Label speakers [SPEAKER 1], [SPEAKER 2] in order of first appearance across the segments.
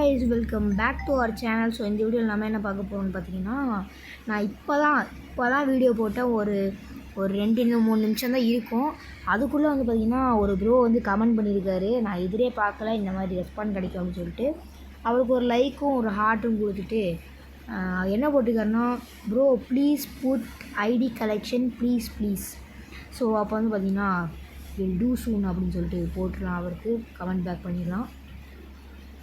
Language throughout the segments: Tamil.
[SPEAKER 1] guys, welcome back to our channel. So இந்த வீடியோவில் நம்ம என்ன பார்க்க போகிறோம்னு பார்த்தீங்கன்னா, நான் இப்போ தான் வீடியோ போட்டேன். ஒரு 2-3 நிமிஷம் தான் இருக்கும். அதுக்குள்ளே வந்து பார்த்திங்கன்னா ஒரு ப்ரோ வந்து கமெண்ட் பண்ணியிருக்காரு. நான் எதிரே பார்க்கல இந்த மாதிரி ரெஸ்பாண்ட் கிடைக்கும் அப்படின்னு சொல்லிட்டு அவருக்கு ஒரு லைக்கும் ஒரு ஹார்ட்டும் கொடுத்துட்டு என்ன போட்டிருக்காருன்னா, bro please put ID collection please. So அப்போ வந்து பார்த்திங்கன்னா வில் டூ சூன் அப்படின்னு சொல்லிட்டு போட்டுடலாம். அவருக்கு கமெண்ட் பேக் பண்ணிடலாம்.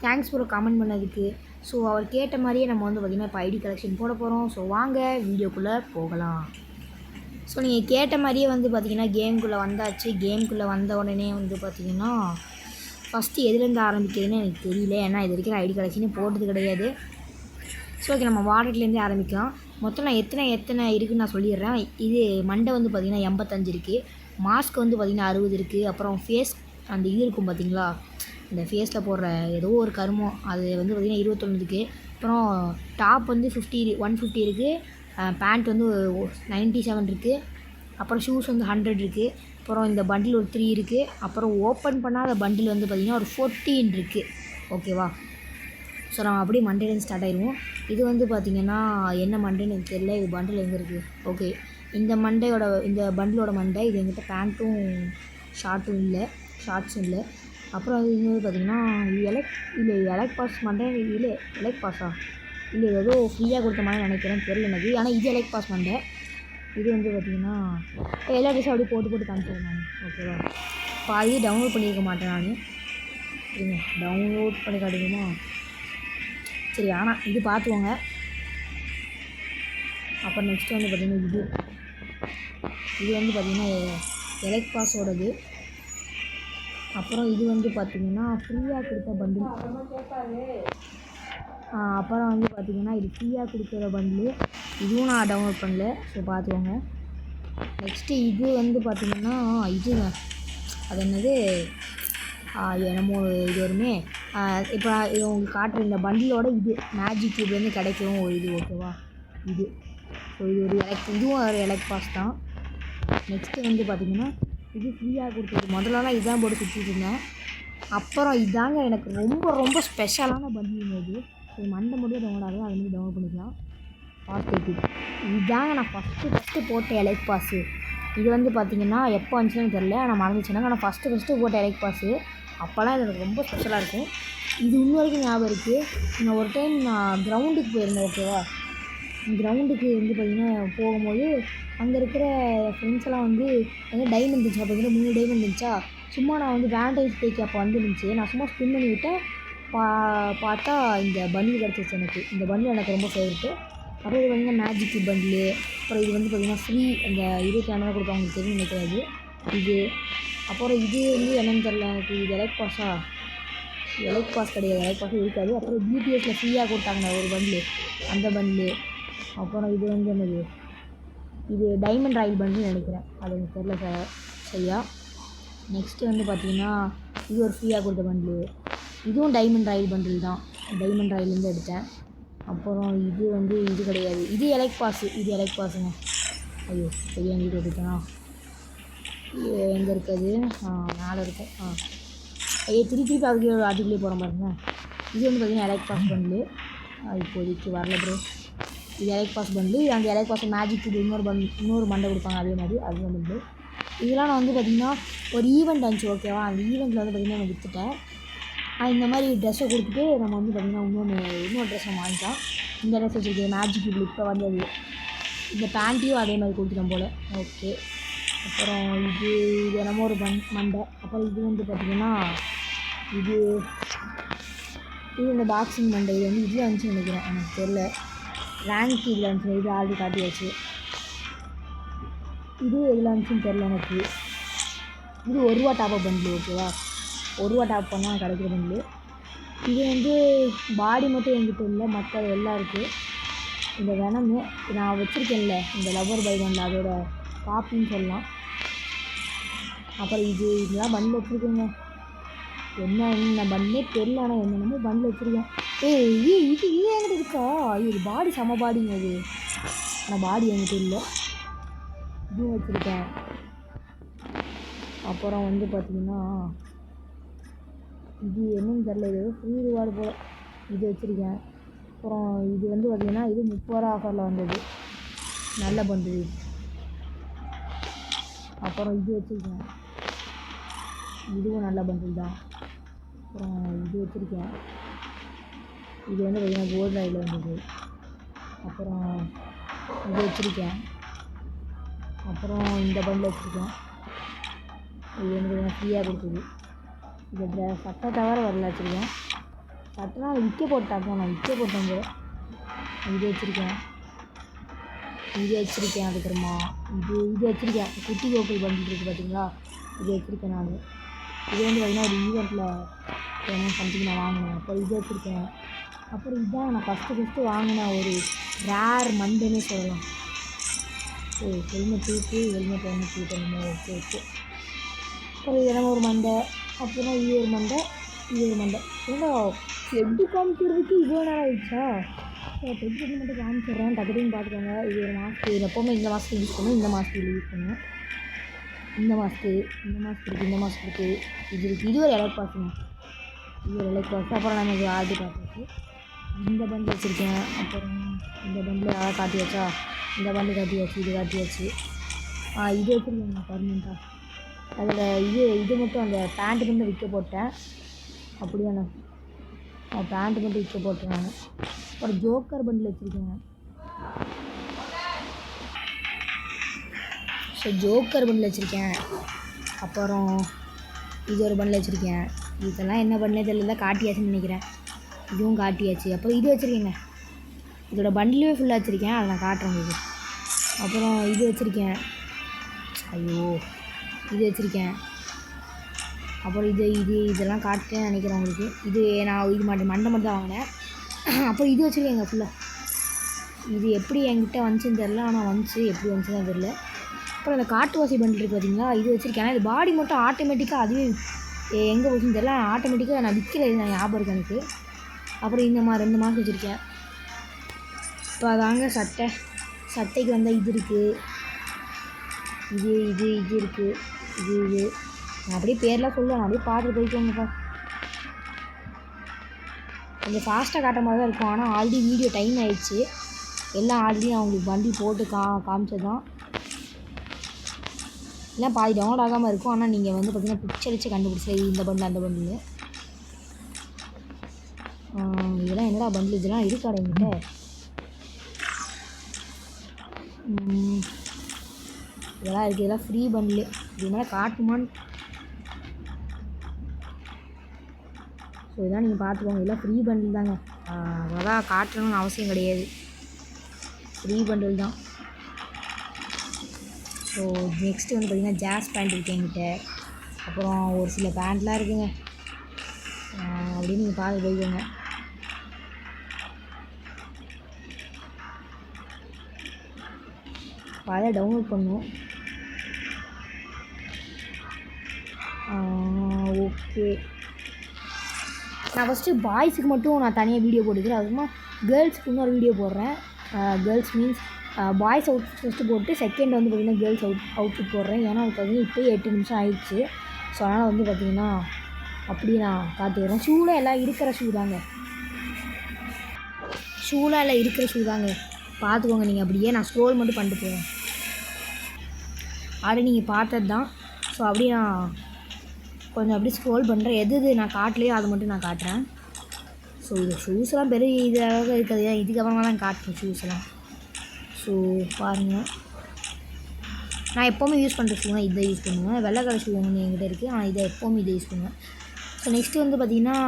[SPEAKER 1] தேங்க்ஸ் ப்ரோ கமெண்ட் பண்ணதுக்கு. ஸோ அவர் கேட்ட மாதிரியே நம்ம வந்து பார்த்திங்கன்னா இப்போ ஐடி கலெக்ஷன் போட போகிறோம். ஸோ வாங்க வீடியோக்குள்ளே போகலாம். ஸோ நீங்கள் கேட்ட மாதிரியே வந்து பார்த்திங்கன்னா கேமுக்குள்ளே வந்தாச்சு. கேமுக்குள்ளே வந்த உடனே வந்து பார்த்திங்கன்னா ஃபஸ்ட்டு எதுலேருந்து ஆரம்பிக்கிறதுன்னு எனக்கு தெரியல. ஏன்னா இது வரைக்கும் ஐடி கலெக்ஷனே போட்டது கிடையாது. ஸோ ஓகே, நம்ம வாலெட்லேருந்தே ஆரம்பிக்கலாம். மொத்தம் நான் எத்தனை இருக்குதுன்னு நான் சொல்லிடுறேன். இது மண்டை வந்து பார்த்திங்கன்னா 85 இருக்குது. மாஸ்க் வந்து பார்த்திங்கன்னா 60 இருக்குது. அப்புறம் ஃபேஸ் அந்த இது இருக்கும் பார்த்திங்களா, இந்த ஃபேஸில் போடுற ஏதோ ஒரு கருமம், அது வந்து பார்த்திங்கன்னா 21 இருக்குது. அப்புறம் டாப் வந்து 150 இருக்குது. பேண்ட் வந்து 97 இருக்குது. அப்புறம் ஷூஸ் வந்து 100 இருக்குது. அப்புறம் இந்த பண்டில் ஒரு 3 இருக்குது. அப்புறம் ஓப்பன் பண்ணாத பண்டில் வந்து பார்த்திங்கன்னா ஒரு 14 இருக்குது. ஓகேவா? ஸோ நம்ம அப்படியே மண்டேலேருந்து ஸ்டார்ட் ஆகிடுவோம். இது வந்து பார்த்திங்கன்னா என்ன மண்டேன்னு எனக்கு தெரியல. இது பண்டில் எங்கே இருக்குது? ஓகே, இந்த பண்டிலோட மண்டை இது. எங்கிட்ட பேண்ட்டும் ஷார்ட்ஸும் இல்லை. அப்புறம் அது இன்னொரு பார்த்திங்கன்னா எலக்ட் பாஸ் மண்டை. இல்லை எலக்ட் பாஸா இல்லை, ஏதோ ஃப்ரீயாக கொடுத்த மாதிரி நினைக்கிறேன், தெரியல எனக்கு. ஆனால் இது எலக்ட் பாஸ் மண்டை. இது வந்து பார்த்திங்கன்னா எல்லா ட்ரெஸ்ஸும் அப்படியே போட்டு காமிச்சிடுறேன் நான். ஓகேவா? பாதி டவுன்லோட் பண்ணியிருக்க மாட்டேன் நான். சரிங்க, டவுன்லோட் பண்ணி காட்டுமா? சரி, ஆனால் இது பார்த்துக்கோங்க. அப்புறம் நெக்ஸ்ட்டு வந்து பார்த்திங்கன்னா இது வந்து பார்த்திங்கன்னா எலக்ட் பாஸோடது. அப்புறம் இது வந்து பார்த்திங்கன்னா ஃப்ரீயாக கொடுத்த பண்டில். அப்புறம் வந்து பார்த்திங்கன்னா இது ஃப்ரீயாக கொடுக்குற பண்டில். இதுவும் நான் டவுன்லோட் பண்ணல. ஸோ பார்த்துக்கோங்க. நெக்ஸ்ட்டு இது வந்து பார்த்திங்கன்னா இதுங்க, அது என்னது என்னமோ இது வருமே. இப்போ இது உங்களுக்கு காட்டுற இந்த பண்டிலோட இது மேஜிக் கியூப் வந்து கிடைக்கும் ஒரு இது. ஓகேவா? இது ஸோ இது இதுவும் ஒரு எலக்ட் பாஸ் தான். நெக்ஸ்ட்டு வந்து பார்த்திங்கன்னா இது ஃப்ரீயாக கொடுத்தது. முதல்லலாம் இதுதான் போட்டு சுற்றிட்டு இருந்தேன். அப்புறம் இதாங்க எனக்கு ரொம்ப ஸ்பெஷலான பண்டில். இது மண்டை மட்டும் டவுன்லோட் ஆகுது, அது வந்து டவுன்லோட் பண்ணிக்கலாம். பார்த்துட்டு இதாங்க நான் ஃபஸ்ட்டு போட்ட எலக்ட் பாஸு. இது வந்து பார்த்திங்கன்னா எப்போ வந்துச்சுன்னு தெரில, ஆனால் மறந்துச்சுனாங்க. ஆனால் ஃபஸ்ட்டு போட்ட எலக்ட் பாஸு. அப்போல்லாம் இது எனக்கு ரொம்ப ஸ்பெஷலாக இருக்கும். இது இன்னும் வரைக்கும் ஞாபகம் இருக்குது. நான் ஒரு டைம் கிரவுண்டுக்கு போயிருந்தேன். ஓகேவா? கிரவுண்டுக்கு வந்து பார்த்திங்கன்னா போகும்போது அங்கே இருக்கிற ஃப்ரெண்ட்ஸ் எல்லாம் வந்து டைமண்ட் இருந்துச்சு. அப்போ வந்து 3 டைமண்ட் இருந்துச்சா. சும்மா நான் வந்து வேலண்டைன்ஸ் டேக்கு அப்போ வந்துருந்துச்சு. நான் சும்மா ஸ்பின் பண்ணி விட்டேன். பார்த்தா இந்த பண்டில் கிடச்சிச்சு எனக்கு. இந்த பண்டில் எனக்கு ரொம்ப ஃபேவரெட்டு. அப்புறம் இது பார்த்திங்கன்னா மேஜிக் பண்டில். அப்புறம் இது வந்து பார்த்திங்கன்னா ஃப்ரீ அந்த 22 கொடுப்பாங்க, உங்களுக்கு தெரியும் நினைக்காது இது. அப்புறம் இது வந்து என்னென்னு தெரில எனக்கு. இது எலக்ட் பாஸா? எலக்ட் பாஸ் கிடையாது, எலக்ட் பாஸும் இருக்காது. அப்புறம் பிடிஎஸில் ஃப்ரீயாக கொடுத்தாங்க ஒரு பண்டில், அந்த பண்டில். அப்புறம் இது வந்து என்னது, இது டைமண்ட் ராயல் பண்டில் நினைக்கிறேன், அது எனக்கு தெரில சரியா. நெக்ஸ்ட்டு வந்து பார்த்திங்கன்னா இது ஒரு ஃப்ரீயாக கொடுத்த பண்டில். இதுவும் டைமண்ட் ராயல் பண்டில் தான், டைமண்ட் ராயல்லேருந்து எடுத்தேன். அப்புறம் இது வந்து இது கிடையாது, இது எலக்ட் பாஸு. இது எலக்ட் பாஸுங்க. ஐயோ சரியா எங்கிட்ட எடுத்தேனா? எங்கே இருக்காது? மேலே இருக்கும். திருப்பி ஆர்டிகிளே போகிற பாருங்க. இது வந்து பார்த்திங்கன்னா எலக்ட் பாஸ் பண்டில். இப்போதைக்கு வரல ப்ரோ. இது எலக்ட் பாஸ் பண்டில். அந்த எலக்ட் பாஸ் மேஜிக் இது இன்னொரு மண்டை கொடுப்பாங்க அதே மாதிரி, அது வந்து இதெல்லாம் நான் வந்து பார்த்திங்கன்னா ஒரு ஈவெண்ட் ஆச்சு. ஓகேவா? அந்த ஈவெண்ட்டில் வந்து பார்த்திங்கன்னா நான் விற்றுட்டேன். இந்த மாதிரி ட்ரெஸ்ஸை கொடுத்துட்டு நம்ம வந்து பார்த்திங்கன்னா இன்னொரு ட்ரெஸ் நம்ம வாங்கிக்கலாம். இந்த ட்ரெஸ் வச்சுருக்கு மேஜிக் கியூப் இப்போ வந்தது. இந்த பேண்ட்டையும் அதே மாதிரி கொடுத்துட்டோம் போல். ஓகே. அப்புறம் இது என்னமோ ஒரு மண்டை. அப்புறம் இது வந்து பார்த்திங்கன்னா இது இந்த பாக்ஸிங் மண்டை. இது வந்து இதில் வந்துச்சு நினைக்கிறேன், எனக்கு தெரில. ரேங்க் இதில் வந்துச்சு, இது ஆல்ரெடி காட்டியாச்சு. இது எதில் வந்துச்சுன்னு தெரில எனக்கு. இது 1 ரூபா டாப்அப் பண்டில். ஓகேவா? 1 ரூபா டாப் பண்ணால் கிடைக்கிற பண்டில். இது வந்து பாடி மட்டும் என்கிட்ட இல்லை, மற்ற எல்லாம் இருக்குது. இந்த வெனமு நான் வச்சுருக்கேன்ல, இந்த லவ்வர் பை பண்டில், அதோட காப்பின்னு சொல்லலாம். அப்புறம் இதெல்லாம் பண்டில் வச்சுருக்கேங்க. என்ன பண்டிலே தெரில, ஆனால் என்னென்னமோ பண்டில் வச்சுருக்கேன். இது என்கிட்ட இருக்கா? இது பாடி செம பாடிங்க அது, ஆனால் பாடி என்கிட்ட இல்லை. இதுவும் வச்சுருக்கேன். அப்புறம் வந்து பார்த்திங்கன்னா இது என்னன்னு தெரில, இது ஃப்ரீ ரிவார்டு போல். இது வச்சுருக்கேன். அப்புறம் இது வந்து பார்த்திங்கன்னா இது 30 ரூபா ஆஃபரில் வந்தது, நல்ல பண்டில். அப்புறம் இது வச்சுருக்கேன், இதுவும் நல்ல பண்டில் தான். அப்புறம் இது வச்சுருக்கேன், இது வந்து பார்த்திங்கன்னா கோல்டு ராயில் வந்தது. அப்புறம் இது வச்சுருக்கேன். அப்புறம் இந்த பண்டில் வச்சுருக்கேன், இது வந்து பார்த்திங்கன்னா ஃப்ரீயாக கொடுக்குது. இது சட்டை தவிர வரல வச்சுருக்கேன். சட்டைனா விற்க போட்டாங்க, நான் விற்க போட்டேன் போல. இது வச்சுருக்கேன், இது வச்சுருக்கேன். அதுக்கப்புறமா இது வச்சுருக்கேன். குட்டி கோகுல் பண்டில் இருக்குது பார்த்தீங்களா, இது வச்சுருக்கேன் நான். இது வந்து பார்த்திங்கன்னா ஒரு ஈவெண்ட்டில் என்ன சம்திங் நான் வாங்கினேன். அப்புறம் இது வச்சுருக்கேன். அப்புறம் இதுதான் நான் ஃபஸ்ட்டு வாங்கின ஒரு ரேர் மண்டேன்னே சொல்லலாம். ஹெல்மெட் ஒன்று தூக்கணுமோ, ஓகே. அப்புறம் இதெல்லாம் ஒரு மண்டை. அப்புறம் இது ஒரு மண்டை, இது ஒரு மண்டை. ஏன்னா எப்படி காமிக்கிறதுக்கு இவ்வளோ நேரம் ஆயிடுச்சா? எப்படி மட்டும் காமிச்சிடுறேன், டக்குன்னு பார்த்துக்கோங்க. இது ஒரு மாஸ்க்கு. இது எப்போவுமே இந்த மாஸ்க்கு யூஸ் பண்ணுவோம், இந்த மாஸ்க்கு யூஸ் பண்ணுவேன். இந்த மாஸ்க்கு இருக்குது. இது இருக்குது. இது ஒரு எலக்ட் பாஸுங்க, இது ஒரு எலக்ட் பாஸ். அப்புறம் நமக்கு ஆர்டி பார்த்துருக்கு. இந்த பண்டில் வச்சுருக்கேன். அப்புறம் இந்த பண்டில் யாராவது காட்டியாச்சா? இந்த பண்டில் காட்டியாச்சு, இது காட்டியாச்சு. இது வச்சுருக்கேன் பர்மனெண்ட்டாக. அதில் இது மட்டும் அந்த பேண்ட்டு மட்டும் விற்க போட்டேன். அப்படியாண்ணா, பேண்ட்டு மட்டும் விற்க போட்டேன் நான். அப்புறம் ஜோக்கர் பண்டில் வச்சுருக்கேன். ஸோ ஜோக்கர் பண்டில் வச்சுருக்கேன். அப்புறம் இது ஒரு பண்டில் வச்சுருக்கேன். இதெல்லாம் என்ன பண்ணே தெரியல, காட்டியாச்சுன்னு நினைக்கிறேன். இதுவும் காட்டியாச்சு. அப்புறம் இது வச்சுருக்கேங்க, இதோட பண்டிலே ஃபுல்லாக வச்சுருக்கேன், அதை நான் காட்டுறேன் உங்களுக்கு. அப்புறம் இது வச்சுருக்கேன், இது வச்சுருக்கேன். அப்புறம் இதெல்லாம் காட்டுறேன்னு நினைக்கிறேன் உங்களுக்கு. இது நான் இது மண்டை மட்டும் தான் வாங்கினேன். அப்புறம் இது வச்சுருக்கேங்க ஃபுல்லாக. இது எப்படி என்கிட்ட வந்துச்சுன்னு தெரில, ஆனால் வந்துச்சு, எப்படி வந்துச்சுன்னு தெரில. அப்புறம் அந்த காட்டுவாசி பண்டில் இருக்குது பார்த்தீங்களா, இது வச்சுருக்கேன். இது பாடி மட்டும் ஆட்டோமேட்டிக்காக அதுவே எங்கே போச்சுன்னு தெரில, ஆட்டோமேட்டிக்காக நான் விற்கல, இது நான் ஞாபகம் இருக்கு எனக்கு. அப்புறம் இந்த மாதிரி 2 மாதம் வச்சுருக்கேன். இப்போ அதாங்க சட்டைக்கு வந்தால் இது இருக்குது, இது இருக்குது, இது நான் அப்படியே பேர்லாம் சொல்லுவேன், நான் அப்படியே பார்த்துட்டு போய்க்கோங்கப்பா. கொஞ்சம் ஃபாஸ்ட்டாக காட்டுற மாதிரி தான் இருக்கும், ஆனால் ஆல்ரெடி வீடியோ டைம் ஆகிடுச்சு. எல்லாம் ஆல்ரெடி நான் உங்களுக்கு வண்டி போட்டு காமிச்சது தான். எல்லாம் பாதி டவுன்லோட் ஆகாமல் இருக்கும், ஆனால் நீங்கள் வந்து பார்த்திங்கன்னா பிக்சர் வச்சு கண்டுபிடிச்சி இந்த பண்டில் அந்த பண்டில். இதெல்லாம் என்னடா பண்டில், இதெல்லாம் இருக்காடா என்கிட்ட. இதெல்லாம் இருக்குது, இதெல்லாம் ஃப்ரீ பண்டில். இது மேலே காட்டுமான்னு, ஸோ இதெல்லாம் நீங்கள் பார்த்துக்கோங்க. இதெல்லாம் ஃப்ரீ பண்டில் தாங்க, அதான் காட்டணும்னு அவசியம் கிடையாது, ஃப்ரீ பண்டில் தான். ஸோ நெக்ஸ்ட்டு வந்து பார்த்திங்கன்னா ஜாஸ் பேண்ட் இருக்குது என்கிட்ட. அப்புறம் ஒரு சில பேண்ட்லாம் இருக்குங்க, அப்படின்னு நீங்கள் பார்த்து போய்க்கோங்க. அதை டவுன்லோட் பண்ணும். ஓகே, நான் ஃபஸ்ட்டு பாய்ஸுக்கு மட்டும் நான் தனியாக வீடியோ போட்டுக்கிறேன். அதுமா கேர்ள்ஸுக்கு இன்னொரு வீடியோ போடுறேன். Girls means boys outfit first போட்டு செகண்ட் வந்து பார்த்திங்கன்னா கேர்ள்ஸ் அவுட்ஃபிட் போடுறேன். ஏன்னா அது பார்த்திங்கன்னா இப்போயே 8 நிமிஷம் ஆயிடுச்சு. ஸோ அதனால் வந்து பார்த்திங்கன்னா அப்படியே நான் காட்டுக்கிறேன். ஷூவில் எல்லாம் இருக்கிற ஷூ தாங்க, பார்த்துக்கோங்க நீங்கள். அப்படியே நான் ஸ்க்ரோல் மட்டும் பண்ணிட்டு போகிறேன், அப்படி நீங்கள் பார்த்தது தான். ஸோ அப்படியே நான் கொஞ்சம் அப்படியே ஸ்க்ரோல் பண்ணுறேன், எது நான் காட்டலையோ அதை மட்டும் நான் காட்டுறேன். ஸோ இது ஷூஸ்லாம் பெரிய இதாக இருக்காது, இதுக்கப்புறமா தான் காட்டுறேன் ஷூஸ்லாம். ஸோ பாருங்கள், நான் எப்போவுமே யூஸ் பண்ணுற ஷூ தான் இதை யூஸ் பண்ணுவேன். வெள்ளை கலர் ஷூ ஒன்று என்கிட்ட இருக்குது, ஆனால் இதை எப்போவுமே இதை யூஸ் பண்ணுவேன். ஸோ நெக்ஸ்ட்டு வந்து பார்த்திங்கன்னா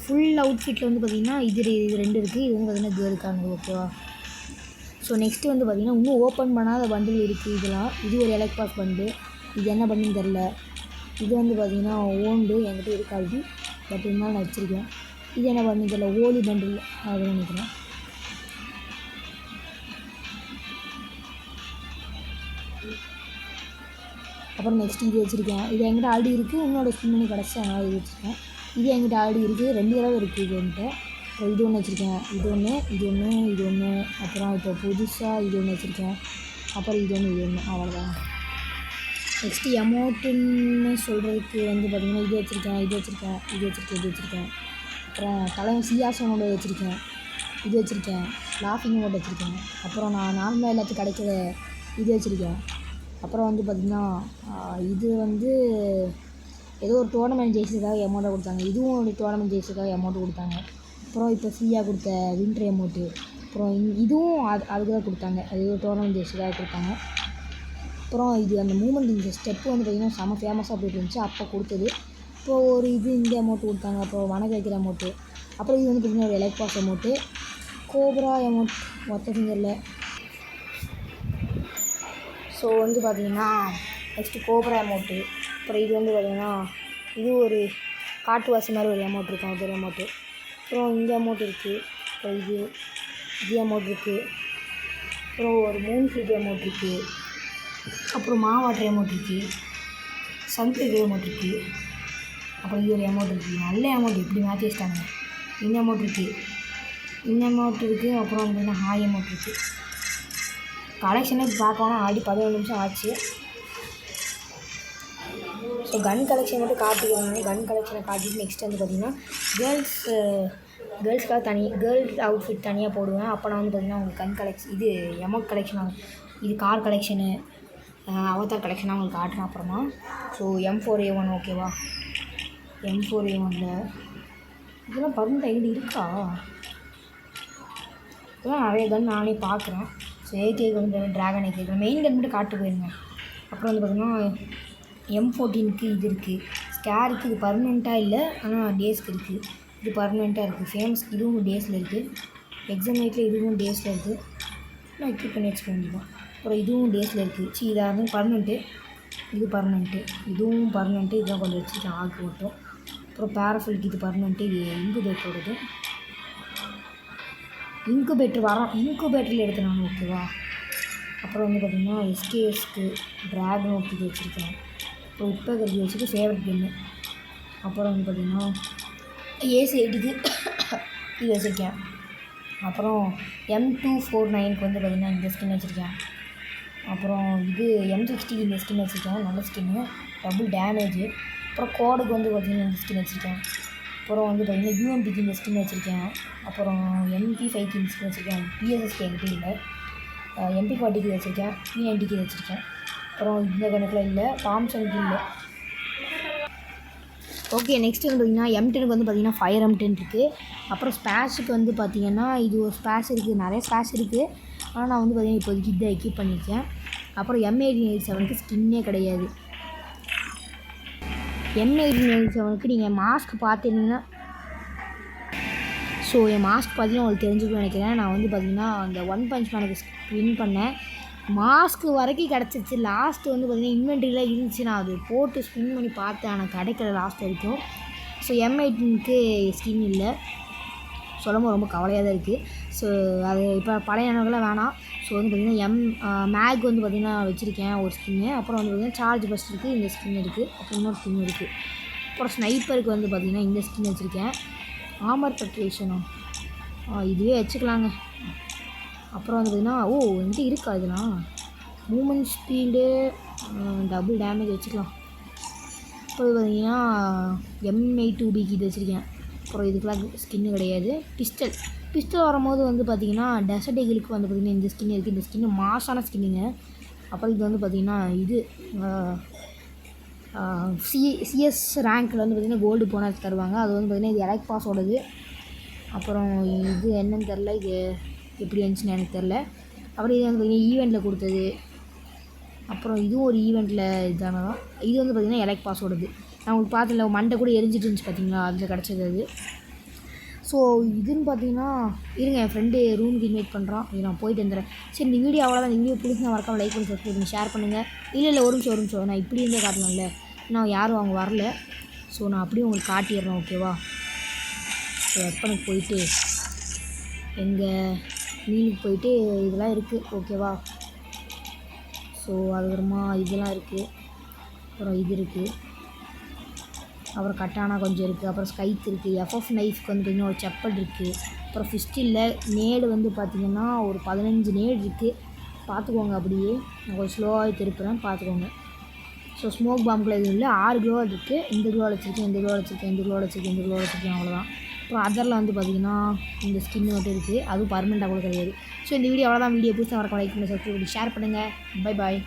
[SPEAKER 1] ஃபுல் அவுட்ஃபிட்டில் வந்து பார்த்திங்கன்னா இது 2 இருக்குது. இது வந்து பார்த்திங்கன்னா கேர்ளுக்கானது, ஓகேவா. ஸோ நெக்ஸ்ட்டு வந்து பார்த்திங்கன்னா இன்னும் ஓப்பன் பண்ணாத பண்டில் இருக்குது. இதெல்லாம் இது ஒரு எலக்ட் பாஸ் பண்டு, இது என்ன பண்ணுன்னு தெரில. இது வந்து பார்த்திங்கன்னா ஓண்டு என்கிட்ட இருக்காது, பட் இருந்தாலும் நான் வச்சுருக்கேன். இது என்ன பண்ணு தெரில, ஓலி பண்டில் அப்படின்னு நினைக்கிறேன். அப்புறம் நெக்ஸ்ட் இது வச்சுருக்கேன். இது என்கிட்ட ஆல்ரெடி இருக்குது, இன்னொரு ஸ்பின் பண்ணி கிடச்சி அதனால் இது வச்சுருக்கேன். இது என்கிட்ட ஆல்ரெடி இருக்குது, 2 தடவை இருக்குது இது என்கிட்ட. இது ஒன்று வச்சுருக்கேன், இது ஒன்று. அப்புறம் இப்போ புதுசாக இது ஒன்று வச்சுருக்கேன். அப்புறம் இது ஒன்று, அவ்வளோதான். நெக்ஸ்ட்டு எமௌண்ட்டுன்னு சொல்கிறதுக்கு வந்து பார்த்திங்கன்னா இது வச்சுருக்கேன். அப்புறம் தலைவன் சியாசனோட வச்சுருக்கேன், இது வச்சுருக்கேன், லாஃபிங் மோட் வச்சுருக்கேன். அப்புறம் நான் நார்மலாக எல்லாத்துக்கும் கிடைக்கிற இது வச்சுருக்கேன். அப்புறம் வந்து பார்த்திங்கன்னா இது வந்து ஏதோ ஒரு டோர்னமெண்ட் ஜெயிச்சதுக்காக அமௌண்ட்டை கொடுத்தாங்க. இதுவும் ஒரு டோர்னமெண்ட் ஜெயிச்சதுக்காக அமௌண்ட்டு கொடுத்தாங்க. அப்புறம் இப்போ ஃப்ரீயாக கொடுத்த வின்ட்ரு அமௌண்ட்டு. அப்புறம் இதுவும் அதுக்கு தான் கொடுத்தாங்க. அது ஏதோ டோர்னமெண்ட் ஜெயிச்சதுக்காக கொடுத்தாங்க. அப்புறம் இது அந்த மூமெண்ட் இந்த ஸ்டெப்பு வந்து பார்த்திங்கன்னா செம்ம ஃபேமஸாக போய்ட்டு இருந்துச்சு அப்போ கொடுத்தது. இப்போது ஒரு இது இந்த அமௌண்ட்டு கொடுத்தாங்க. அப்புறம் வணக்கம் வைக்கிற அமௌண்ட்டு. அப்புறம் இது வந்து பார்த்திங்கன்னா ஒரு எலக்ட் பாஸ் அமௌண்ட்டு, கோப்ரா அமௌண்ட் மொத்த ஃபிங்கரில். ஸோ வந்து பார்த்திங்கன்னா நெக்ஸ்ட்டு கோப்ரா அமௌண்ட்டு. அப்புறம் இது வந்து பார்த்திங்கன்னா இது ஒரு காட்டுவாசி மாதிரி ஒரு அமௌண்ட் இருக்கும், அது ஒரு அமௌண்ட்டு. அப்புறம் இந்த அமௌண்ட் இருக்குது. அப்புறம் இது அமௌண்ட் இருக்குது. அப்புறம் ஒரு மூன் ஃபிட் அமௌண்ட் இருக்குது. அப்புறம் மாவாட்டர் அமௌண்ட் இருக்குது. சன்ஃப்ளவர் அமௌண்ட் இருக்குது. அப்புறம் இது ஒரு அமௌண்ட் இருக்குது. நல்ல அமௌண்ட் எப்படி மாற்றி வச்சிட்டாங்க. இந்த அமௌண்ட் இருக்குது, இந்த அமௌண்ட் இருக்குது. அப்புறம் வந்து ஹாய் அமௌண்ட் இருக்குது. கலெக்ஷனே பார்க்கணும் ஆடி 11 நிமிஷம் ஆச்சு. ஸோ கன் கலெக்ஷன் மட்டும் காட்டிக்கிறாங்க. கன் கலெக்ஷனை காட்டிட்டு நெக்ஸ்ட் வந்து பார்த்திங்கன்னா கேர்ள்ஸ்க்காக கேர்ள்ஸ் அவுட்ஃபிட் தனியாக போடுவேன். அப்போ நான் வந்து பார்த்திங்கன்னா உங்களுக்கு கன் கலெக்ஷன் இது எமௌண்ட் கலெக்ஷன் ஆகும். இது கார் கலெக்ஷனு அவதார் கலெக்ஷனாக உங்களுக்கு காட்டுறேன் அப்புறமா. ஸோ M4A1 ஓகேவா? M4A1ல் இதெல்லாம் பர்மனெண்ட் ஐடி இருக்கா? இதெல்லாம் நிறைய கன் நானே பார்க்குறேன். ஸோ AK வந்து ட்ராகன் AK மெயின் கன் மட்டும் காட்டு போயிருங்க. அப்புறம் வந்து பார்த்திங்கன்னா M14க்கு இது இருக்குது. ஸ்கேருக்கு இது பர்மனெண்ட்டாக இல்லை, ஆனால் டேஸ்க்கு இருக்குது. இது பர்மனெண்ட்டாக இருக்குது. ஃபேமஸ் இதுவும் டேஸில் இருக்குது. எக்ஸாம் நைட்டில் இதுவும் டேஸில் இருக்குது. நான் எக்யூப் பண்ணி வச்சுக்க வேண்டியதான். அப்புறம் இதுவும் டேஸில் இருக்குது. இதாக வந்து பர்மனெண்ட்டு, இது பர்மனெண்ட்டு, இதுவும் பர்மனெண்ட்டு. இதெல்லாம் கொஞ்சம் வச்சுருக்கேன் ஆக்கு மட்டும். அப்புறம் பேராஃபில்க்கு இது பர்மனெண்ட்டு. இது இன்குபேட்டரோடது. இன்குபேட்டர் இன்குபேட்டரில் எடுத்து நான் ஓகேவா? அப்புறம் வந்து பார்த்திங்கன்னா SKSக்கு ட்ராகன் ஓகே இது வச்சுருக்கேன். அப்புறம் இப்போ கருதி வச்சுட்டு ஃபேவரட் கன்னு. அப்புறம் வந்து பார்த்திங்கன்னா AC8க்கு இது வச்சுருக்கேன். அப்புறம் M249க்கு வந்து பார்த்திங்கன்னா இந்த ஸ்கின் வச்சுருக்கேன். அப்புறம் இது M60க்கு இந்த ஸ்கின் வச்சுருக்கேன், நல்ல ஸ்கின்னு, டபுள் டேமேஜு. அப்புறம் கோடுக்கு வந்து பார்த்திங்கன்னா இந்த ஸ்கின் வச்சுருக்கேன். அப்புறம் வந்து பார்த்திங்கன்னா UMPக்கு இந்த ஸ்கின் வச்சுருக்கேன். அப்புறம் MP5க்கு இந்த ஸ்கின் வச்சுருக்கேன். PSSக்கு என்கிட்ட இல்லை. MP40க்கு வச்சுருக்கேன். P90க்கு வச்சுருக்கேன். அப்புறம் இந்த கணக்கில் இல்லை, தாம்சனுக்கு இல்லை. ஓகே நெக்ஸ்ட்டு வந்து பார்த்திங்கன்னா M10க்கு வந்து பார்த்திங்கன்னா ஃபயர் M10 இருக்குது. அப்புறம் ஸ்பேஷுக்கு வந்து பார்த்திங்கன்னா இது ஒரு ஸ்பேஷ் இருக்குது, நிறைய ஸ்பேஷ் இருக்குது. ஆனால் நான் வந்து பார்த்திங்கன்னா இப்போதைக்கு இதை எக்யூப் பண்ணியிருக்கேன். அப்புறம் M1887க்கு ஸ்கின்னே கிடையாது. M1887க்கு நீங்கள் மாஸ்க் பார்த்துருந்தீங்கன்னா, ஸோ என் மாஸ்க் பார்த்தீங்கன்னா உங்களுக்கு தெரிஞ்சுக்கணும்னு நினைக்கிறேன். நான் வந்து பார்த்திங்கன்னா அந்த ஒன் பஞ்ச் மேனுக்கு வின் பண்ணேன். மாஸ்க்கு வரைக்கும் கிடச்சிச்சு. லாஸ்ட்டு வந்து பார்த்திங்கன்னா இன்வென்ட்ரியில் இருந்துச்சு. நான் அது போட்டு ஸ்பின் பண்ணி பார்த்தேன், ஆனால் கிடைக்கல லாஸ்ட் வரைக்கும். ஸோ M18க்கு ஸ்கின் இல்லை. சொல்லும்போது ரொம்ப கவலையாக தான் இருக்குது. ஸோ அது இப்போ பழைய நினைவுகளாம் வேணாம். ஸோ வந்து பார்த்திங்கன்னா மேக் வந்து பார்த்திங்கன்னா வச்சுருக்கேன் ஒரு ஸ்கின்னு. அப்புறம் வந்து பார்த்திங்கன்னா சார்ஜ் பஸ்ட் இருக்குது, இந்த ஸ்கின் இருக்குது. அப்புறம் இன்னொரு ஸ்கின் இருக்குது. அப்புறம் ஸ்னைப்பருக்கு வந்து பார்த்திங்கன்னா இந்த ஸ்கின் வச்சுருக்கேன். ஆமர் ப்ரிப்ரேஷனும் இதுவே வச்சுக்கலாங்க. அப்புறம் வந்து பார்த்திங்கன்னா என்கிட்ட இருக்கா இதெல்லாம் மூமெண்ட் ஸ்பீடு, டபுள் டேமேஜ் வச்சுக்கலாம். இப்போ பார்த்திங்கன்னா M82Bக்கு இது வச்சுருக்கேன். அப்புறம் இதுக்கெலாம் ஸ்கின்னு கிடையாது. பிஸ்டல் வரும்போது வந்து பார்த்திங்கன்னா டெசர்ட் ஈகிளுக்கு வந்து பார்த்திங்கன்னா இந்த ஸ்கின் இருக்குது. இந்த ஸ்கின்னு மாசான ஸ்கின்னுங்க. அப்புறம் இது வந்து பார்த்திங்கன்னா இது CS ரேங்க்கில் வந்து பார்த்திங்கன்னா கோல்டு போனஸ் தருவாங்க. அது வந்து பார்த்திங்கன்னா இது எலக்ட் பாஸோடது. அப்புறம் இது என்னன்னு தெரில, இது எப்படி இருந்துச்சுன்னு எனக்கு தெரில. அப்புறம் இது வந்து பார்த்திங்கன்னா ஈவெண்ட்டில் கொடுத்தது. அப்புறம் இதுவும் ஒரு ஈவெண்ட்டில் இதானதான். இது வந்து பார்த்திங்கன்னா எலக்ட் பாஸோடது. நான் உங்களுக்கு பார்த்துல மண்டை கூட எரிஞ்சிட்டு இருந்துச்சு பார்த்திங்களா, அதில் கிடச்சது அது. ஸோ இதுன்னு பார்த்திங்கன்னா இருங்க, என் ஃப்ரெண்டு ரூமுக்கு இன்வைட் பண்ணுறான், இது நான் போயிட்டு வந்துடுறேன். சரி இந்த வீடியோ அவ்வளோதான். இந்த வீடியோ பிடிச்சி நான் மறக்காம லைக் பண்ணி சப்ஸ்கிரைப் பண்ணி ஷேர் பண்ணுங்கள். இல்லை ஒரு நிமிஷம் நான் இப்படி இருந்தே காட்டணும்ல, நான் யாரும் அவங்க வரல. ஸோ நான் அப்படியே உங்களுக்கு காட்டிடுறேன் ஓகேவா? ஸோ வெப்பனுக்கு போயிட்டு எங்கள் மீனுக்கு போயிட்டு இதெல்லாம் இருக்குது ஓகேவா? ஸோ அதுக்கப்புறமா இதெல்லாம் இருக்குது. அப்புறம் இது இருக்குது. அப்புறம் கட்டானா கொஞ்சம் இருக்குது. அப்புறம் ஸ்கைத் இருக்குது. FF நைஃப்க்கு வந்து பார்த்திங்கன்னா ஒரு செப்பல் இருக்குது. அப்புறம் ஃபிஸ்டில் நேடு வந்து பார்த்திங்கன்னா ஒரு 15 நேடு இருக்குது. பார்த்துக்கோங்க. அப்படியே நான் கொஞ்சம் ஸ்லோவாக திருப்புறேன், பார்த்துக்கோங்க. ஸோ ஸ்மோக் பாம்புக்குள்ள எதுவும் இல்லை. 6 க்ளோவால் இருக்குது. இந்த க்ளோவால் வச்சுருக்கேன், இந்த க்ளோவால் வச்சுருக்கேன், இந்த க்ளோவால் வச்சுருக்கேன், இந்த க்ளோவால் வச்சுருக்கேன், அவ்வளோதான். அப்புறம் அதரில் வந்து பார்த்திங்கன்னா இந்த ஸ்கின் மட்டும் இருக்குது, அதுவும் பர்மனெண்ட்டாக கூட கிடையாது. ஸோ இந்த வீடியோ அவ்வளோதான். வீடியோ புதுசாக வரக்கு லைக் பண்ணி சப்ஸ்கிரைப் பண்ணி ஷேர் பண்ணுங்கள். Bye bye.